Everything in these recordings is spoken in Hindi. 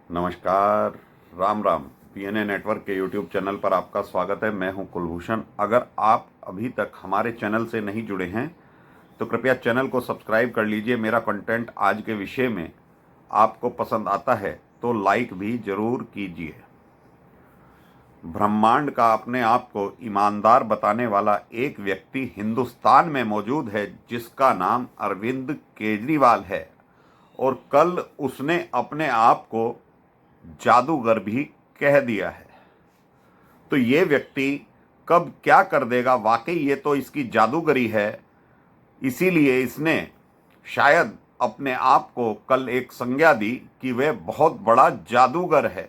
नमस्कार, राम राम। पीएनए नेटवर्क के यूट्यूब चैनल पर आपका स्वागत है। मैं हूं कुलभूषण। अगर आप अभी तक हमारे चैनल से नहीं जुड़े हैं तो कृपया चैनल को सब्सक्राइब कर लीजिए। मेरा कंटेंट आज के विषय में आपको पसंद आता है तो लाइक भी ज़रूर कीजिए। ब्रह्मांड का अपने आप को ईमानदार बताने वाला एक व्यक्ति हिंदुस्तान में मौजूद है जिसका नाम अरविंद केजरीवाल है, और कल उसने अपने आप को जादूगर भी कह दिया है। तो ये व्यक्ति कब क्या कर देगा, वाकई ये तो इसकी जादूगरी है। इसीलिए इसने शायद अपने आप को कल एक संज्ञा दी कि वह बहुत बड़ा जादूगर है।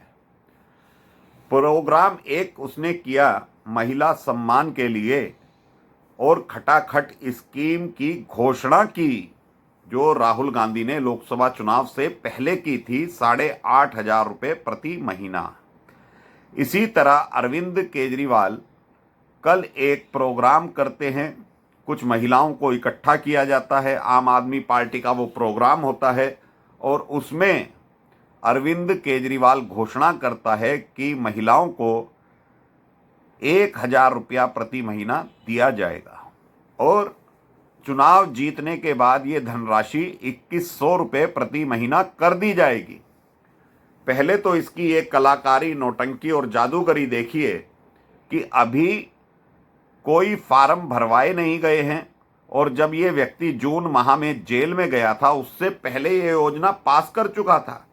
प्रोग्राम एक उसने किया महिला सम्मान के लिए, और खटाखट स्कीम की घोषणा की जो राहुल गांधी ने लोकसभा चुनाव से पहले की थी, 8,500 रुपये प्रति महीना। इसी तरह अरविंद केजरीवाल कल एक प्रोग्राम करते हैं। कुछ महिलाओं को इकट्ठा किया जाता है, आम आदमी पार्टी का वो प्रोग्राम होता है, और उसमें अरविंद केजरीवाल घोषणा करता है कि महिलाओं को 1,000 रुपया प्रति महीना दिया जाएगा, और चुनाव जीतने के बाद ये धनराशि 2,100 रुपये प्रति महीना कर दी जाएगी। पहले तो इसकी एक कलाकारी, नौटंकी और जादूगरी देखिए कि अभी कोई फार्म भरवाए नहीं गए हैं, और जब ये व्यक्ति जून माह में जेल में गया था उससे पहले ये योजना पास कर चुका था।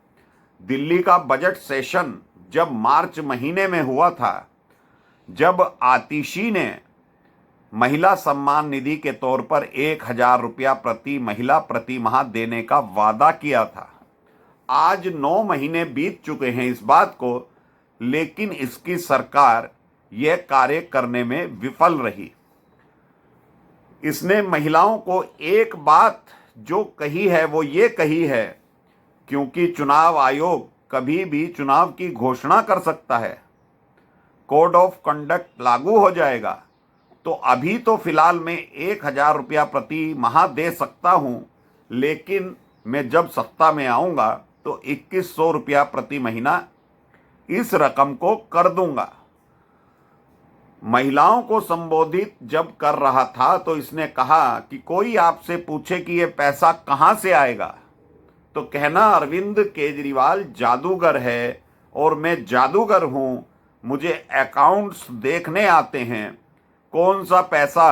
दिल्ली का बजट सेशन जब मार्च महीने में हुआ था, जब आतिशी ने महिला सम्मान निधि के तौर पर 1,000 रुपया प्रति महिला प्रति माह देने का वादा किया था। आज 9 महीने बीत चुके हैं इस बात को, लेकिन इसकी सरकार यह कार्य करने में विफल रही। इसने महिलाओं को एक बात जो कही है वो ये कही है, क्योंकि चुनाव आयोग कभी भी चुनाव की घोषणा कर सकता है, कोड ऑफ कंडक्ट लागू हो जाएगा, तो अभी तो फिलहाल मैं 1,000 रुपया प्रति माह दे सकता हूं, लेकिन मैं जब सत्ता में आऊंगा तो 2,100 रुपया प्रति महीना इस रकम को कर दूंगा। महिलाओं को संबोधित जब कर रहा था तो इसने कहा कि कोई आपसे पूछे कि ये पैसा कहां से आएगा तो कहना अरविंद केजरीवाल जादूगर है, और मैं जादूगर हूं, मुझे अकाउंट्स देखने आते हैं, कौन सा पैसा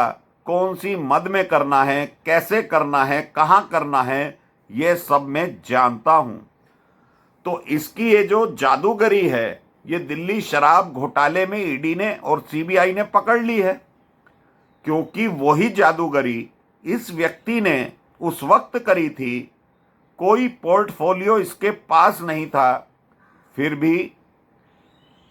कौन सी मद में करना है, कैसे करना है, कहां करना है, ये सब मैं जानता हूं। तो इसकी ये जो जादूगरी है ये दिल्ली शराब घोटाले में ईडी ने और सीबीआई ने पकड़ ली है, क्योंकि वही जादूगरी इस व्यक्ति ने उस वक्त करी थी। कोई पोर्टफोलियो इसके पास नहीं था, फिर भी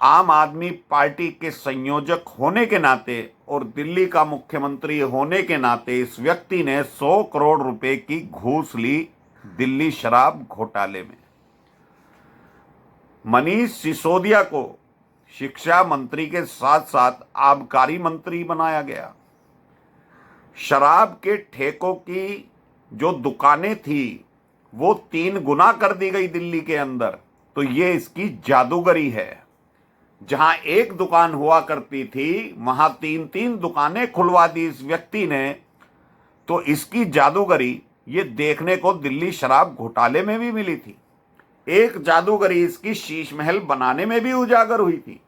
आम आदमी पार्टी के संयोजक होने के नाते और दिल्ली का मुख्यमंत्री होने के नाते इस व्यक्ति ने 100 करोड़ रुपए की घूस ली दिल्ली शराब घोटाले में। मनीष सिसोदिया को शिक्षा मंत्री के साथ साथ आबकारी मंत्री बनाया गया। शराब के ठेकों की जो दुकानें थी वो 3 गुना कर दी गई दिल्ली के अंदर। तो ये इसकी जादूगरी है। जहां एक दुकान हुआ करती थी वहां 3-3 दुकानें खुलवा दी इस व्यक्ति ने। तो इसकी जादूगरी ये देखने को दिल्ली शराब घोटाले में भी मिली थी। एक जादूगरी इसकी शीश महल बनाने में भी उजागर हुई थी।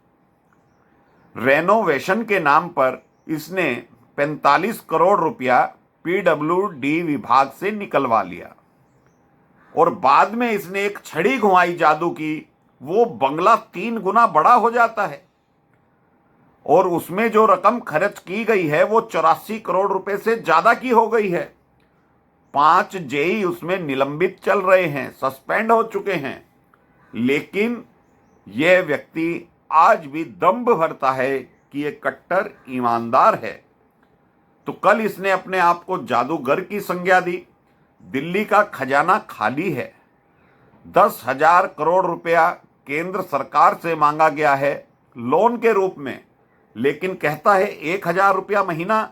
रेनोवेशन के नाम पर इसने 45 करोड़ रुपया पीडब्ल्यूडी विभाग से निकलवा लिया, और बाद में इसने एक छड़ी घुमाई जादू की, वो बंगला 3 गुना बड़ा हो जाता है, और उसमें जो रकम खर्च की गई है वो 84 करोड़ रुपए से ज्यादा की हो गई है। 5 जेई उसमें निलंबित चल रहे हैं, सस्पेंड हो चुके हैं, लेकिन यह व्यक्ति आज भी दंभ भरता है कि यह कट्टर ईमानदार है। तो कल इसने अपने आप को जादूगर की संज्ञा दी। दिल्ली का खजाना खाली है। 10,000 करोड़ रुपया केंद्र सरकार से मांगा गया है लोन के रूप में, लेकिन कहता है 1,000 रुपया महीना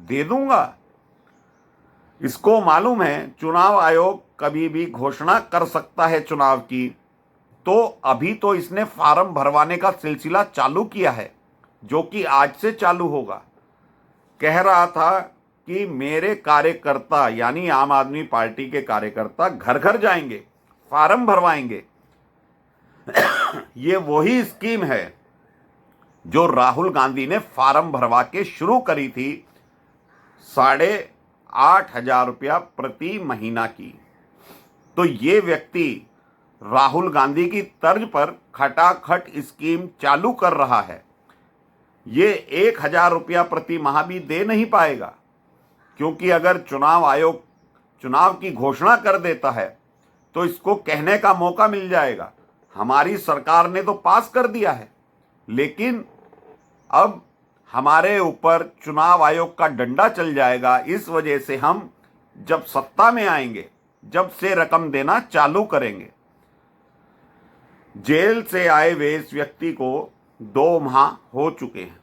दे दूंगा। इसको मालूम है चुनाव आयोग कभी भी घोषणा कर सकता है चुनाव की, तो अभी तो इसने फार्म भरवाने का सिलसिला चालू किया है, जो कि आज से चालू होगा। कह रहा था कि मेरे कार्यकर्ता यानी आम आदमी पार्टी के कार्यकर्ता घर घर जाएंगे, फार्म भरवाएंगे। ये वही स्कीम है जो राहुल गांधी ने फार्म भरवा के शुरू करी थी, 8,500 रुपया प्रति महीना की। तो ये व्यक्ति राहुल गांधी की तर्ज पर खटाखट स्कीम चालू कर रहा है। ये 1,000 रुपया प्रति माह भी दे नहीं पाएगा, क्योंकि अगर चुनाव आयोग चुनाव की घोषणा कर देता है तो इसको कहने का मौका मिल जाएगा, हमारी सरकार ने तो पास कर दिया है, लेकिन अब हमारे ऊपर चुनाव आयोग का डंडा चल जाएगा। इस वजह से हम जब सत्ता में आएंगे, जब से रकम देना चालू करेंगे। जेल से आए हुए इस व्यक्ति को 2 माह हो चुके हैं,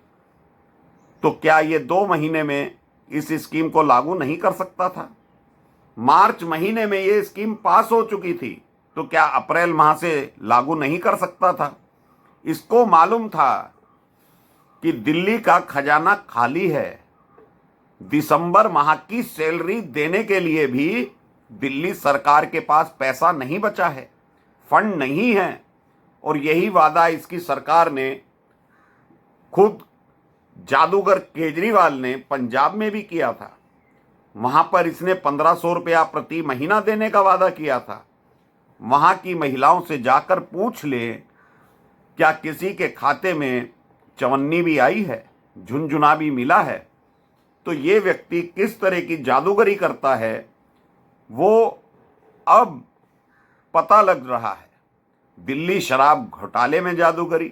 तो क्या ये 2 महीने में इस स्कीम को लागू नहीं कर सकता था? मार्च महीने में ये स्कीम पास हो चुकी थी, तो क्या अप्रैल माह से लागू नहीं कर सकता था? इसको मालूम था कि दिल्ली का खजाना खाली है, दिसंबर माह की सैलरी देने के लिए भी दिल्ली सरकार के पास पैसा नहीं बचा है, फंड नहीं है। और यही वादा इसकी सरकार ने, खुद जादूगर केजरीवाल ने पंजाब में भी किया था। वहां पर इसने 1,500 रुपया प्रति महीना देने का वादा किया था। वहां की महिलाओं से जाकर पूछ ले, क्या किसी के खाते में चवन्नी भी आई है, झुनझुना भी मिला है? तो ये व्यक्ति किस तरह की जादूगरी करता है वो अब पता लग रहा है। दिल्ली शराब घोटाले में जादूगरी,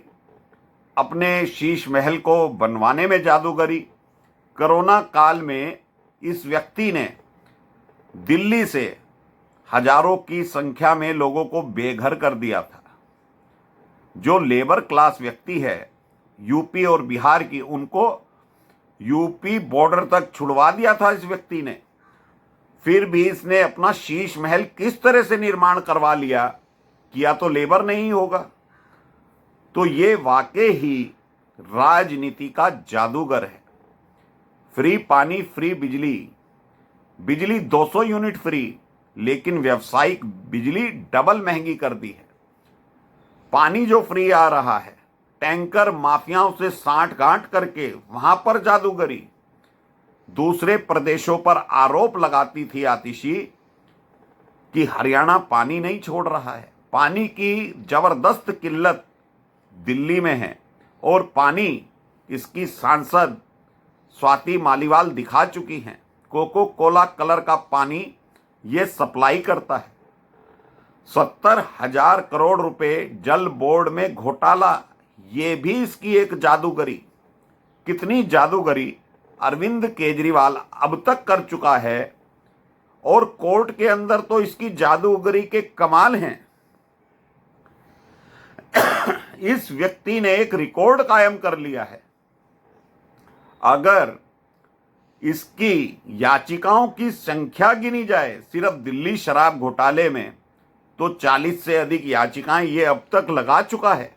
अपने शीश महल को बनवाने में जादूगरी। कोरोना काल में इस व्यक्ति ने दिल्ली से हजारों की संख्या में लोगों को बेघर कर दिया था। जो लेबर क्लास व्यक्ति है यूपी और बिहार की, उनको यूपी बॉर्डर तक छुड़वा दिया था इस व्यक्ति ने। फिर भी इसने अपना शीश महल किस तरह से निर्माण करवा लिया, किया तो लेबर नहीं होगा। तो ये वाकई ही राजनीति का जादूगर है। फ्री पानी, फ्री बिजली, बिजली 200 यूनिट फ्री, लेकिन व्यावसायिक बिजली डबल महंगी कर दी है। पानी जो फ्री आ रहा है, टैंकर माफियाओं से साठ गांठ करके वहां पर जादूगरी। दूसरे प्रदेशों पर आरोप लगाती थी आतिशी कि हरियाणा पानी नहीं छोड़ रहा है। पानी की जबरदस्त किल्लत दिल्ली में है, और पानी इसकी सांसद स्वाति मालीवाल दिखा चुकी हैं। कोको कोला कलर का पानी ये सप्लाई करता है। 70,000 करोड़ रुपए जल बोर्ड में घोटाला, ये भी इसकी एक जादूगरी। कितनी जादूगरी अरविंद केजरीवाल अब तक कर चुका है, और कोर्ट के अंदर तो इसकी जादूगरी के कमाल हैं। इस व्यक्ति ने एक रिकॉर्ड कायम कर लिया है। अगर इसकी याचिकाओं की संख्या गिनी जाए सिर्फ दिल्ली शराब घोटाले में, तो 40 से अधिक याचिकाएं ये अब तक लगा चुका है।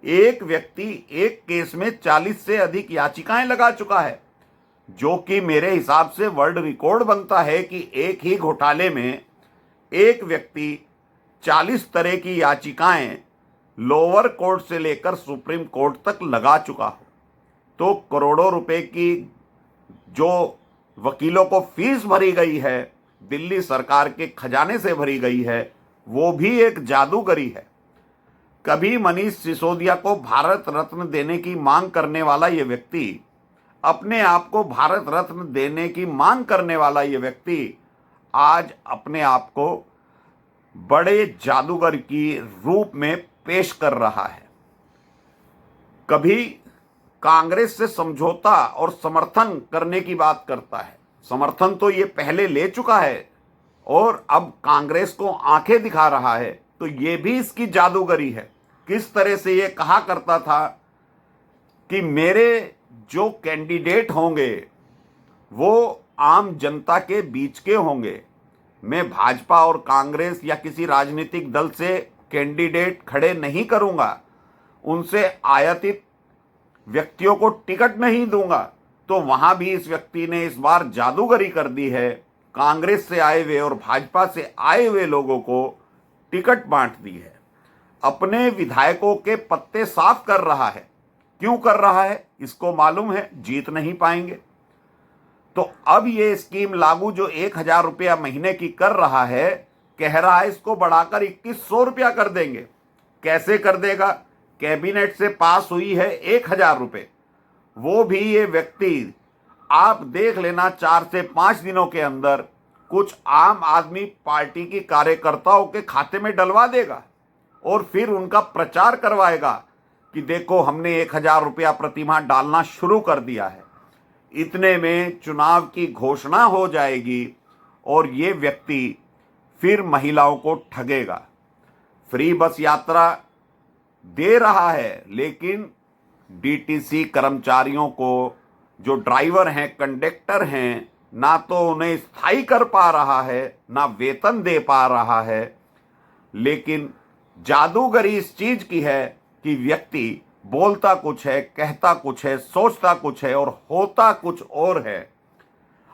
एक व्यक्ति एक केस में 40 से अधिक याचिकाएं लगा चुका है, जो कि मेरे हिसाब से वर्ल्ड रिकॉर्ड बनता है कि एक ही घोटाले में एक व्यक्ति 40 तरह की याचिकाएं लोअर कोर्ट से लेकर सुप्रीम कोर्ट तक लगा चुका हो। तो करोड़ों रुपए की जो वकीलों को फीस भरी गई है, दिल्ली सरकार के खजाने से भरी गई है, वो भी एक जादूगरी है। कभी मनीष सिसोदिया को भारत रत्न देने की मांग करने वाला ये व्यक्ति, अपने आप को भारत रत्न देने की मांग करने वाला ये व्यक्ति, आज अपने आप को बड़े जादूगर की रूप में पेश कर रहा है। कभी कांग्रेस से समझौता और समर्थन करने की बात करता है। समर्थन तो ये पहले ले चुका है और अब कांग्रेस को आंखें दिखा रहा है, तो ये भी इसकी जादूगरी है। किस तरह से ये कहा करता था कि मेरे जो कैंडिडेट होंगे वो आम जनता के बीच के होंगे, मैं भाजपा और कांग्रेस या किसी राजनीतिक दल से कैंडिडेट खड़े नहीं करूंगा, उनसे आयातित व्यक्तियों को टिकट नहीं दूंगा। तो वहां भी इस व्यक्ति ने इस बार जादूगरी कर दी है। कांग्रेस से आए हुए और भाजपा से आए हुए लोगों को टिकट बांट दी है। अपने विधायकों के पत्ते साफ कर रहा है। क्यों कर रहा है? इसको मालूम है जीत नहीं पाएंगे। तो अब ये स्कीम लागू जो 1,000 रुपया महीने की कर रहा है, कह रहा है इसको बढ़ाकर 2,100 रुपया कर देंगे। कैसे कर देगा? कैबिनेट से पास हुई है 1,000 रुपये, वो भी ये व्यक्ति आप देख लेना 4 से 5 दिनों के अंदर कुछ आम आदमी पार्टी की कार्यकर्ताओं के खाते में डलवा देगा और फिर उनका प्रचार करवाएगा कि देखो हमने 1,000 रुपया प्रतिमाह डालना शुरू कर दिया है। इतने में चुनाव की घोषणा हो जाएगी और ये व्यक्ति फिर महिलाओं को ठगेगा। फ्री बस यात्रा दे रहा है, लेकिन डीटीसी कर्मचारियों को, जो ड्राइवर हैं, कंडक्टर हैं, ना तो उन्हें स्थायी कर पा रहा है, ना वेतन दे पा रहा है। लेकिन जादूगरी इस चीज की है कि व्यक्ति बोलता कुछ है, कहता कुछ है, सोचता कुछ है और होता कुछ और है।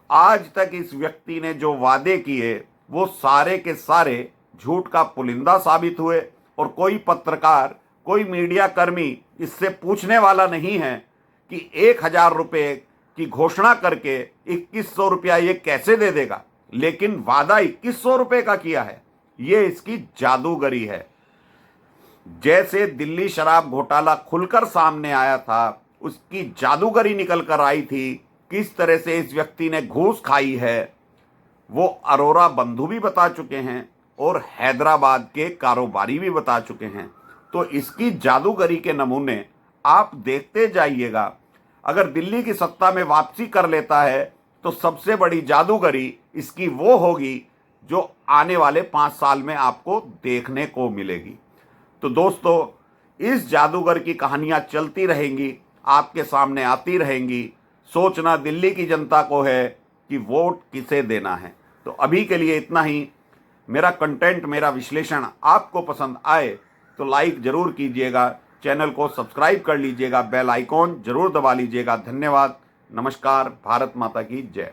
आज तक इस व्यक्ति ने जो वादे किए वो सारे के सारे झूठ का पुलिंदा साबित हुए और कोई पत्रकार, कोई मीडिया कर्मी इससे पूछने वाला नहीं है कि 1,000 रुपये की घोषणा करके 2,100 रुपया ये कैसे दे देगा। लेकिन वादा 2,100 रुपये का किया है। ये इसकी जादूगरी है। जैसे दिल्ली शराब घोटाला खुलकर सामने आया था, उसकी जादूगरी निकल कर आई थी। किस तरह से इस व्यक्ति ने घूस खाई है वो अरोरा बंधु भी बता चुके हैं और हैदराबाद के कारोबारी भी बता चुके हैं। तो इसकी जादूगरी के नमूने आप देखते जाइएगा। अगर दिल्ली की सत्ता में वापसी कर लेता है तो सबसे बड़ी जादूगरी इसकी वो होगी जो आने वाले 5 साल में आपको देखने को मिलेगी। तो दोस्तों, इस जादूगर की कहानियां चलती रहेंगी, आपके सामने आती रहेंगी। सोचना दिल्ली की जनता को है कि वोट किसे देना है। तो अभी के लिए इतना ही। मेरा कंटेंट, मेरा विश्लेषण आपको पसंद आए तो लाइक जरूर कीजिएगा, चैनल को सब्सक्राइब कर लीजिएगा, बेल आइकॉन जरूर दबा लीजिएगा। धन्यवाद। नमस्कार। भारत माता की जय।